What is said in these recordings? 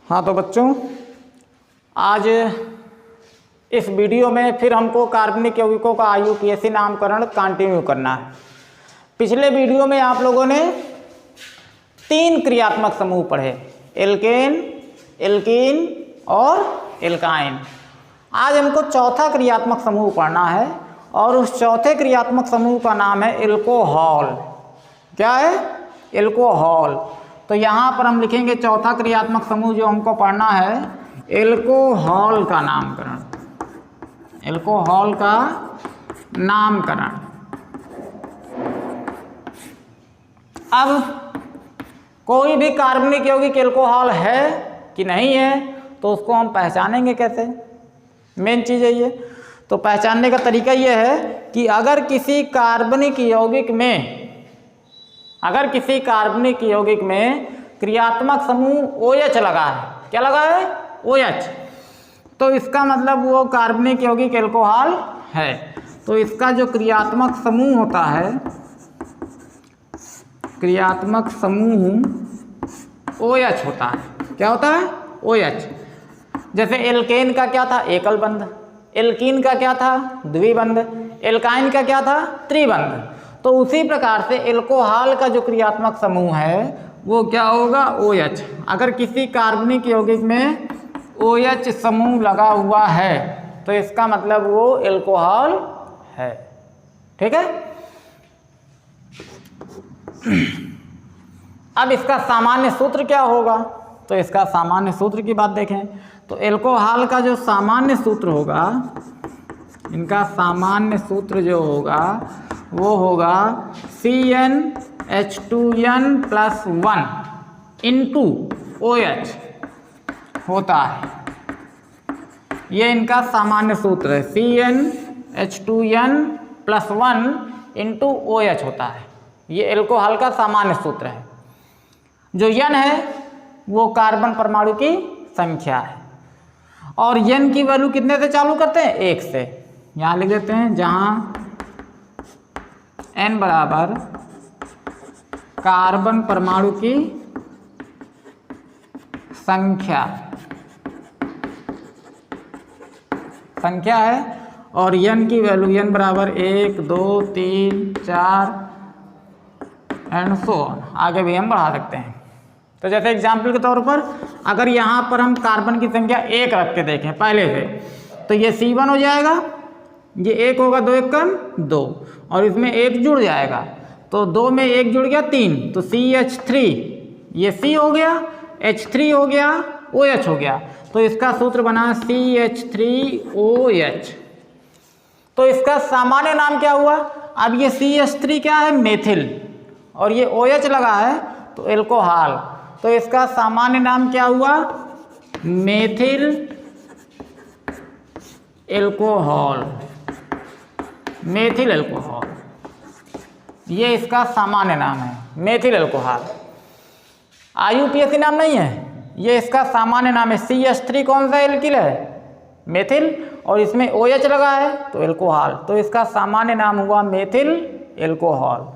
हाँ तो बच्चों, आज इस वीडियो में फिर हमको कार्बनिक यौगिकों का IUPAC नामकरण कंटिन्यू करना है। पिछले वीडियो में आप लोगों ने 3 क्रियात्मक समूह पढ़े, एल्केन, एल्कीन और एल्काइन। आज हमको चौथा क्रियात्मक समूह पढ़ना है और उस चौथे क्रियात्मक समूह का नाम है एल्कोहल। क्या है? एल्कोहल। तो यहाँ पर हम लिखेंगे चौथा क्रियात्मक समूह जो हमको पढ़ना है, एल्कोहल का नामकरण। एल्कोहल का नामकरण। अब कोई भी कार्बनिक यौगिक एल्कोहल है कि नहीं है तो उसको हम पहचानेंगे कैसे? मेन चीज़ है ये। तो पहचानने का तरीका ये है कि अगर किसी कार्बनिक यौगिक में क्रियात्मक समूह OH लगा है, क्या लगा है? OH, तो इसका मतलब वो कार्बनिक यौगिक एल्कोहल है। तो इसका जो क्रियात्मक समूह होता है, क्रियात्मक समूह OH होता है। क्या होता है? OH। जैसे एल्केन का क्या था? एकल बंध। एल्कीन का क्या था? द्विबंध। एल्काइन का क्या था? त्रिबंध। तो उसी प्रकार से एल्कोहल का जो क्रियात्मक समूह है वो क्या होगा? OH। अगर किसी कार्बनिक यौगिक में OH समूह लगा हुआ है तो इसका मतलब वो एल्कोहल है। ठीक है? अब इसका सामान्य सूत्र क्या होगा? तो इसका सामान्य सूत्र की बात देखें तो एल्कोहल का जो सामान्य सूत्र होगा, इनका सामान्य सूत्र जो होगा वो होगा CnH2n+1 इंटू OH होता है। ये इनका सामान्य सूत्र है, CnH2n+1 इंटू OH होता है। ये एल्कोहल का सामान्य सूत्र है। जो n है वो कार्बन परमाणु की संख्या है और n की वैल्यू कितने से चालू करते हैं? 1 से। यहाँ लिख देते हैं, जहाँ n बराबर कार्बन परमाणु की संख्या है और n की वैल्यू n बराबर 1, 2, 3, 4 एंड सो आगे भी हम बढ़ा सकते हैं। तो जैसे एग्जाम्पल के तौर पर अगर यहाँ पर हम कार्बन की संख्या 1 रख के देखें पहले से, तो ये C1 हो जाएगा, ये 1 होगा, 2 1 2 और इसमें 1 जुड़ जाएगा, तो 2 में 1 जुड़ गया 3, तो CH3, ये C हो गया, H3 हो गया, OH हो गया। तो इसका सूत्र बना CH3OH। तो इसका सामान्य नाम क्या हुआ? अब ये CH3 क्या है? मेथिल, और ये OH लगा है तो एल्कोहल। तो इसका सामान्य नाम क्या हुआ? Methyl alcohol. मेथिल एल्कोहल, ये इसका सामान्य नाम है, मेथिल एल्कोहल। IUPAC नाम नहीं है, ये इसका सामान्य नाम है। CH3 कौन सा एल्किल है? मेथिल, और इसमें OH लगा है तो एल्कोहल। तो इसका सामान्य नाम हुआ मेथिल एल्कोहल।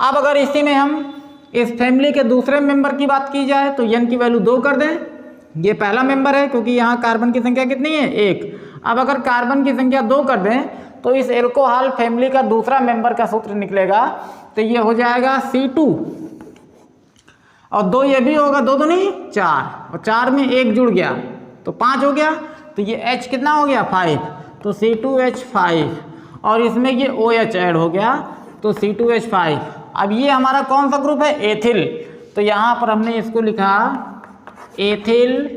अब अगर इसी में हम इस फैमिली के दूसरे मेंबर की बात की जाए तो n की वैल्यू 2 कर दें। ये पहला मेंबर है क्योंकि यहाँ कार्बन की संख्या कितनी है? 1। अब अगर कार्बन की संख्या 2 कर दें तो इस एल्कोहल फैमिली का दूसरा मेंबर का सूत्र निकलेगा, तो ये हो जाएगा C2 और 2 ये भी होगा, 2 तो नहीं 4, और 4 में 1 जुड़ गया तो 5 हो गया, तो ये H कितना हो गया? 5, तो C2H5 और इसमें ये OH ऐड हो गया तो C2H5। अब ये हमारा कौन सा ग्रुप है? एथिल। तो यहाँ पर हमने इसको लिखा एथिल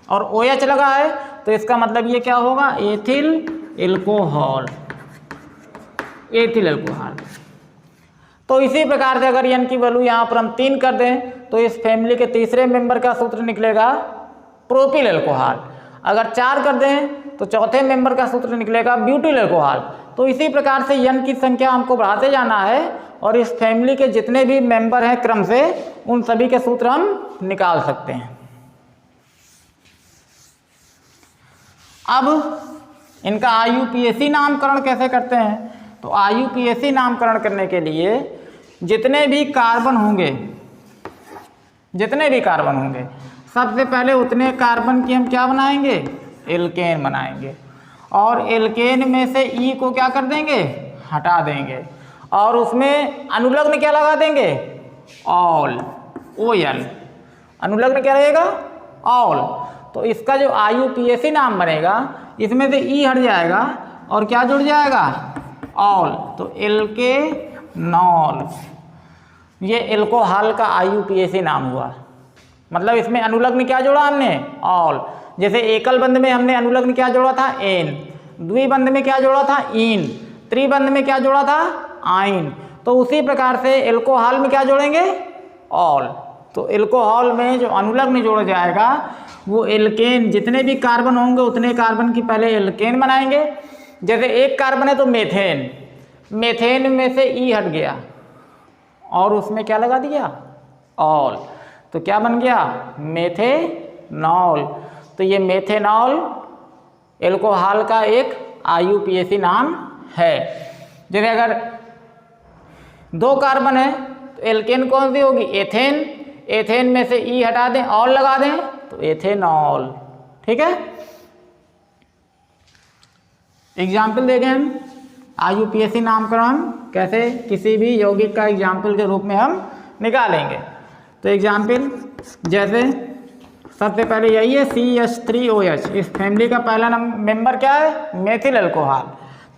और OH लगा है तो इसका मतलब ये क्या होगा? Ethyl alcohol. Ethyl alcohol. तो इसी प्रकार से अगर n की वैल्यू यहाँ पर हम 3 कर दें तो इस फैमिली के तीसरे मेंबर का सूत्र निकलेगा प्रोपिल एल्कोहल। अगर 4 कर दें तो चौथे मेंबर का सूत्र निकलेगा ब्यूटिल एल्कोहल। तो इसी प्रकार से n की संख्या हमको बढ़ाते जाना है और इस फैमिली के जितने भी मेंबर हैं क्रम से, उन सभी के सूत्र हम निकाल सकते हैं। अब इनका IUPAC नामकरण कैसे करते हैं? तो IUPAC नामकरण करने के लिए जितने भी कार्बन होंगे सबसे पहले उतने कार्बन की हम क्या बनाएंगे, एल्केन बनाएंगे, और एल्केन में से ई को क्या कर देंगे, हटा देंगे, और उसमें अनुलग्न क्या लगा देंगे, ऑल, OL, अनुलग्न क्या रहेगा, ऑल। तो इसका जो IUPAC नाम बनेगा, इसमें से ई हट जाएगा और क्या जुड़ जाएगा, ऑल, तो एल्केनॉल। ये एल्कोहल का IUPAC नाम हुआ, मतलब इसमें अनुलग्न क्या जोड़ा हमने, ऑल। जैसे एकल बंध में हमने अनुलग्न क्या जोड़ा था, एन, द्विबंध में क्या जोड़ा था, इन, त्रिबंध में क्या जोड़ा था, आइन। तो उसी प्रकार से एल्कोहल में क्या जोड़ेंगे, ऑल। तो एल्कोहल में जो अनुलग्न जोड़ा जाएगा वो एल्केन, जितने भी कार्बन होंगे उतने कार्बन की पहले एल्केन बनाएंगे। जैसे एक कार्बन है तो मेथेन, मेथेन में से ई हट गया और उसमें क्या लगा दिया, ऑल, तो क्या बन गया, मेथेनॉल। तो ये मेथेनॉल एल्कोहल का एक IUPAC नाम है। जैसे अगर 2 कार्बन है तो एल्केन कौन सी होगी, एथेन, एथेन में से ई हटा दें, ऑल लगा दें, तो एथेनॉल। ठीक है, एग्जाम्पल देखें हम IUPAC नामकरण कैसे किसी भी यौगिक का एग्जाम्पल के रूप में हम निकालेंगे। तो एग्जाम्पल जैसे सबसे पहले यही है CH3OH, इस फैमिली का पहला मेंबर क्या है, मेथिल अल्कोहल।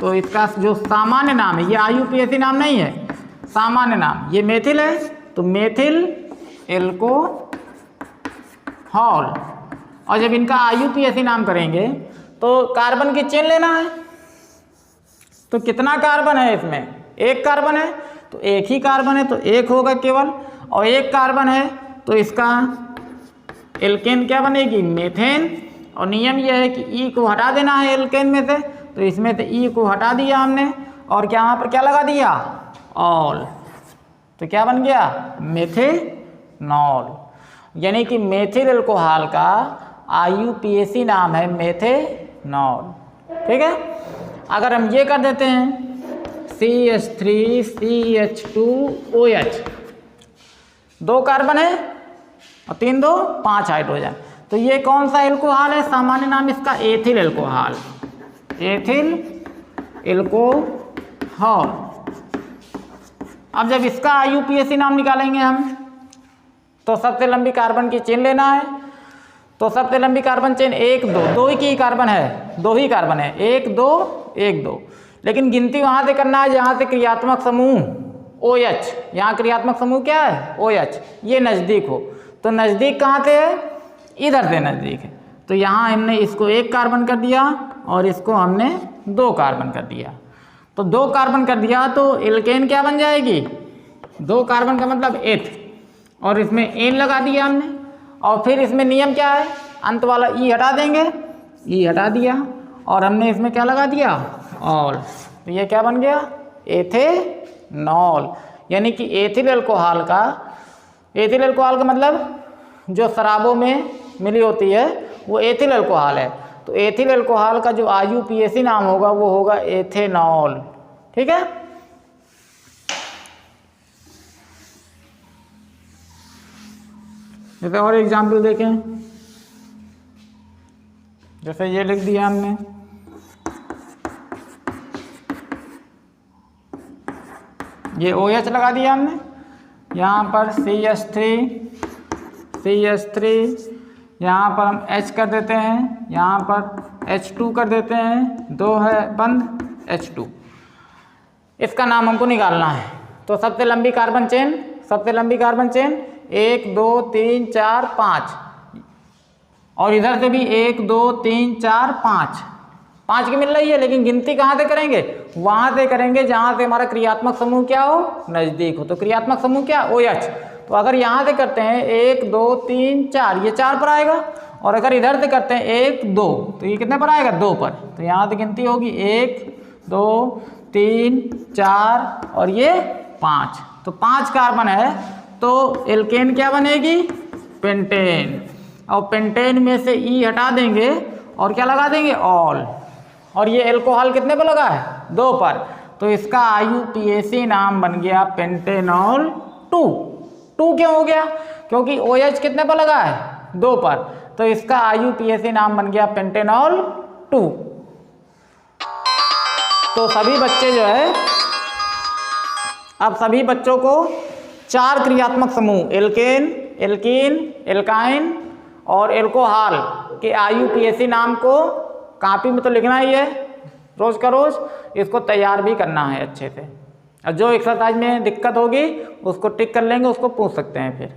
तो इसका जो सामान्य नाम है, ये IUPAC नाम नहीं है, सामान्य नाम, ये मेथिल है तो मेथिल एल्कोहल। और जब इनका IUPAC नाम करेंगे तो कार्बन की चेन लेना है। तो कितना कार्बन है इसमें, एक कार्बन है तो एक ही कार्बन है तो एक होगा केवल, और एक कार्बन है तो इसका एल्केन क्या बनेगी, मेथेन। और नियम यह है कि ई को हटा देना है एल्केन में से, तो इसमें से ई को हटा दिया हमने और क्या यहाँ पर क्या लगा दिया, ऑल, तो क्या बन गया, मेथेनॉल। यानी कि मेथिल अल्कोहल का IUPAC नाम है मेथेनॉल। ठीक है, अगर हम ये कर देते हैं CH3CH2OH, 2 कार्बन है और 3 2 5 हाइड्रोजन, तो ये कौन सा एल्कोहल है, सामान्य नाम इसका एथिल एल्कोहल, एथिल एल्कोहल। अब जब इसका IUPAC नाम निकालेंगे हम, तो सबसे लंबी कार्बन की चेन लेना है। तो सबसे लंबी कार्बन चेन 1 2, 2 ही की कार्बन है, 2 ही कार्बन है, 1 2 1 2, लेकिन गिनती वहाँ से करना है जहाँ से क्रियात्मक समूह OH, यहाँ क्रियात्मक समूह क्या है, OH, ये नज़दीक हो। तो नज़दीक कहाँ से है, इधर से नज़दीक है, तो यहाँ हमने इसको 1 कार्बन कर दिया और इसको हमने 2 कार्बन कर दिया। तो 2 कार्बन कर दिया तो एल्केन क्या बन जाएगी, 2 कार्बन का मतलब एथ, और इसमें एन लगा दिया हमने, और फिर इसमें नियम क्या है, अंत वाला ई हटा देंगे, ई हटा दिया और हमने इसमें क्या लगा दिया, ऑल, तो ये क्या बन गया, एथेनॉल। यानी कि एथिल अल्कोहल का, एथिल अल्कोहल का मतलब जो शराबों में मिली होती है वो एथिल अल्कोहल है। तो एथिल अल्कोहल का जो IUPAC नाम होगा वो होगा एथेनॉल। ठीक है, जैसे और एग्जाम्पल देखें, जैसे ये लिख दिया हमने, ये OH लगा दिया हमने, यहाँ पर CH3, यहाँ पर हम H कर देते हैं, यहाँ पर H2 कर देते हैं, 2 है बंद H2। इसका नाम हमको निकालना है। तो सबसे लंबी कार्बन चेन, सबसे लंबी कार्बन चेन 1 2 3 4 5, और इधर से भी 1 2 3 4 5 की मिल रही है, लेकिन गिनती कहाँ से करेंगे, वहाँ से करेंगे जहाँ से हमारा क्रियात्मक समूह क्या हो, नज़दीक हो। तो क्रियात्मक समूह क्या, OH। तो अगर यहाँ से करते हैं 1 2 3 4, ये 4 पर आएगा, और अगर इधर से करते हैं 1 2, तो ये कितने पर आएगा, 2 पर। तो यहाँ से गिनती होगी 1 2 3 4 और ये 5, तो 5 कार्बन है, तो एल्केन क्या बनेगी, पेंटेन। और पेंटेन में से ई हटा देंगे और क्या लगा देंगे, ऑल, और ये एल्कोहल कितने पर लगा है, 2 पर, तो इसका IUPAC नाम बन गया पेंटेनॉल 2। 2 क्यों हो गया, क्योंकि OH कितने पर लगा है, 2 पर, तो इसका IUPAC नाम बन गया पेंटेनॉल 2। तो सभी बच्चे जो है, अब सभी बच्चों को 4 क्रियात्मक समूह एल्केन, एल्कीन, एल्काइन और एल्कोहल के IUPAC नाम को कॉपी में तो लिखना ही है रोज का रोज, इसको तैयार भी करना है अच्छे से। और जो एक्सरसाइज में दिक्कत होगी उसको टिक कर लेंगे, उसको पूछ सकते हैं फिर।